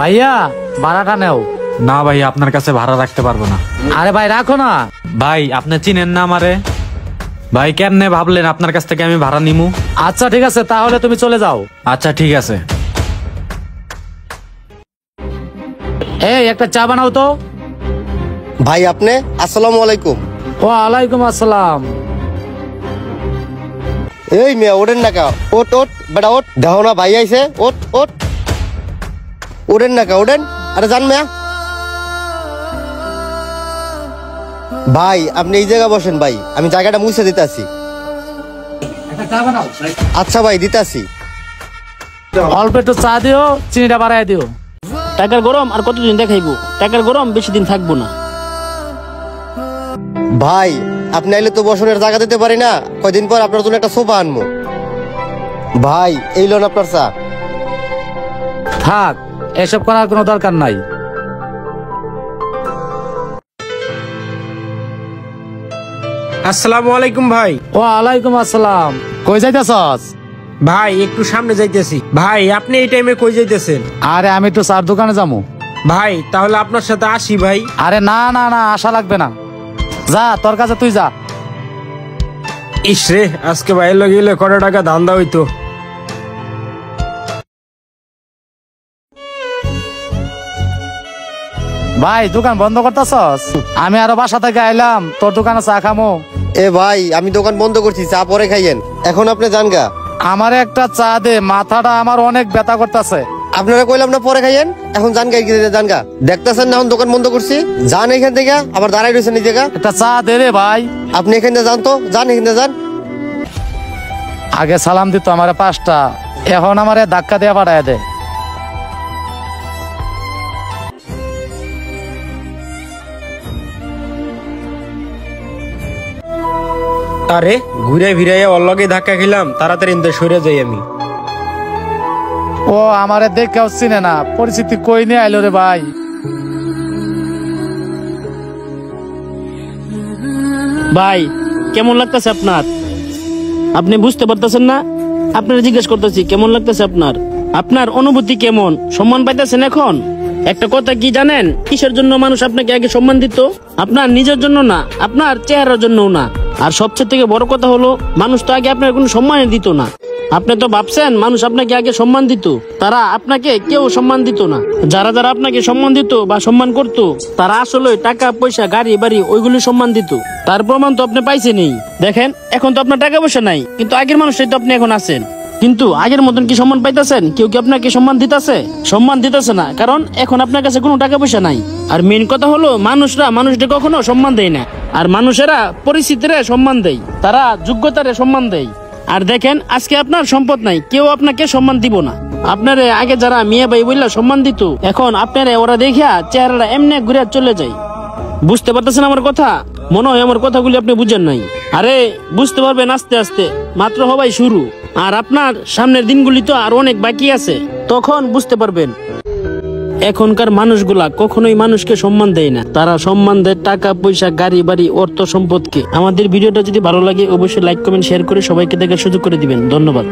ভাইয়া ভাড়াটা নেও। না ভাই, আপনার কাছে ভাড়া রাখতে পারবো না। আরে ভাই রাখো না। ভাই আপনি চিনেন না আমারে? ভাই কেমনে ভাবলেন আপনার কাছ থেকে আমি ভাড়া নিমু? আচ্ছা ঠিক আছে, তাহলে তুমি চলে যাও। আচ্ছা ঠিক আছে। এই একটা চা বানাও তো। ভাই আপনি? আসসালামু আলাইকুম। ওয়ালাইকুম আসসালাম। এই মেয়ে ওঠেন না কা, ওট ওট বেটা ওট, দেখো না ভাই আইছে, ওট ওট, ওঠেন না কা, ওঠেন। আরে যান মেয়া। ভাই আপনি এই জায়গা বসেন ভাই, আমি জায়গাটা মুছে দিতেছি। একটা চা বানাও। আচ্ছা ভাই দিতাছি। অল্প একটু চা দিও, চিনিটা বাড়াই দিও। টাকার গরম আর কতদিন দেখাইবো? টাকার গরম বেশি দিন থাকবো না। ভাই আপনি আইলে তো বসনের জায়গা দিতে পারি না, কয়দিন পর আপনার জন্য একটা সোফা আনবো। ভাই এই লোন আপনার চা। থাক, এসব করার কোনো দরকার নাই। আসসালামু আলাইকুম ভাই। ওয়ালাইকুম আসসালাম। কই যাইতেছস? ভাই একটু সামনে যাইতেছি। ভাই আপনি এই টাইমে কই যাইতেছেন? আরে আমি একটু চার দোকানে যাবো। ভাই তাহলে আপনার সাথে আসি ভাই। আরে না না না, আশা লাগবে না, যা তোর কাছে তুই যা। ইস রে, আজকে ভাইয়ের লগে গেলে কত টাকা ধান্দা হইতো। ভাই দোকান বন্ধ করতেছস? আমি আরো বাসা থেকে আইলাম, তোর দোকানে চা খামো। এ ভাই আমি দোকান বন্ধ করছি, চা পরে খাইয়েন, এখন আপনি যান গা। আমার একটা চা দে, মাথাটা আমার অনেক ব্যথা করতেছে। আপনারা কইলাম না পরে খাইয়েন, এখন যান গা, যান গা। দেখতেছেন না এখন দোকান বন্ধ করছি, যান এখান থেকে, আবার দাঁড়াই রয়েছেন এই জায়গা। একটা চা দে রে ভাই। আপনি এখান থেকে যান তো, যান এখান থেকে যান। আগে সালাম দিত আমারে 5টা, এখন আমারে ধাক্কা দিয়ে পাঠায় দে। আরে ঘুরে ফিরাইয়া ওর লগে ধাক্কা খেলাম, তাড়াতাড়ি সরে যাই আমি। ও আমারে দেখেও চিনে না, পরিস্থিতি কই নিয়ে আইলো রে ভাই। ভাই কেমন লাগতেছে আপনার? আপনি বুঝতে পারতেছেন না? আপনারা জিজ্ঞেস করতেছি কেমন লাগতেছে আপনার? আপনার অনুভূতি কেমন? সম্মান পাইতেছেন এখন? একটা কথা কি জানেন, কিসের জন্য মানুষ আপনাকে আগে সম্মান দিত? আপনার নিজের জন্য না, আপনার চেহারার জন্যও না। আর সবচেয়ে থেকে বড় কথা হলো, মানুষ তো আগে আপনার কোনো সম্মানই দিত না। আপনি তো ভাবছেন মানুষ আপনাকে আগে সম্মান দিত, তারা আপনাকে কেউ সম্মান দিত না। যারা যারা আপনাকে সম্মান দিত বা সম্মান করত, তারা আসলে টাকা পয়সা গাড়ি বাড়ি ওইগুলি সম্মান দিত। তার প্রমাণ তো আপনি পাইছেনই। দেখেন এখন তো আপনার টাকা পয়সা নাই, কিন্তু আগের মানুষটাই তো আপনি এখন আছেন। কিন্তু আগের মতন কি সম্মান পাইতেছেন? কেউ কি আপনাকে সম্মান দিতেছে? সম্মান দিতেছে না, কারণ এখন আপনার কাছে কোনো টাকা পয়সা নাই। আর মেন কথা হলো, মানুষরা মানুষকে কখনো সম্মান দেয় না, আর মানুষেরা পরিস্থিতিরে সম্মান দেয়, তারা যোগ্যতারে সম্মান দেয়। আর দেখেন আজকে আপনার সম্পদ নাই, কেউ আপনাকে সম্মান দিব না। আপনারে আগে যারা মিয়া ভাই বললা সম্মান দিত, এখন আপনারে ওরা দেখিয়া চেহারাটা এমনি ঘুরে চলে যায়। বুঝতে পারতেছেন আমার কথা? মনে হয় আমার কথাগুলি আপনি বুঝেন নাই। আরে বুঝতে পারবেন আস্তে আস্তে, মাত্র হবাই শুরু। আর আপনার সামনের দিনগুলি তো আর অনেক বাকি আছে, তখন বুঝতে পারবেন। এখনকার মানুষগুলা কখনোই মানুষকে সম্মান দেয় না, তারা সম্মান দেয় টাকা পয়সা গাড়ি বাড়ি অর্থ সম্পদকে। আমাদের ভিডিওটা যদি ভালো লাগে অবশ্যই লাইক কমেন্ট শেয়ার করে সবাইকে দেখার সুযোগ করে দিবেন। ধন্যবাদ।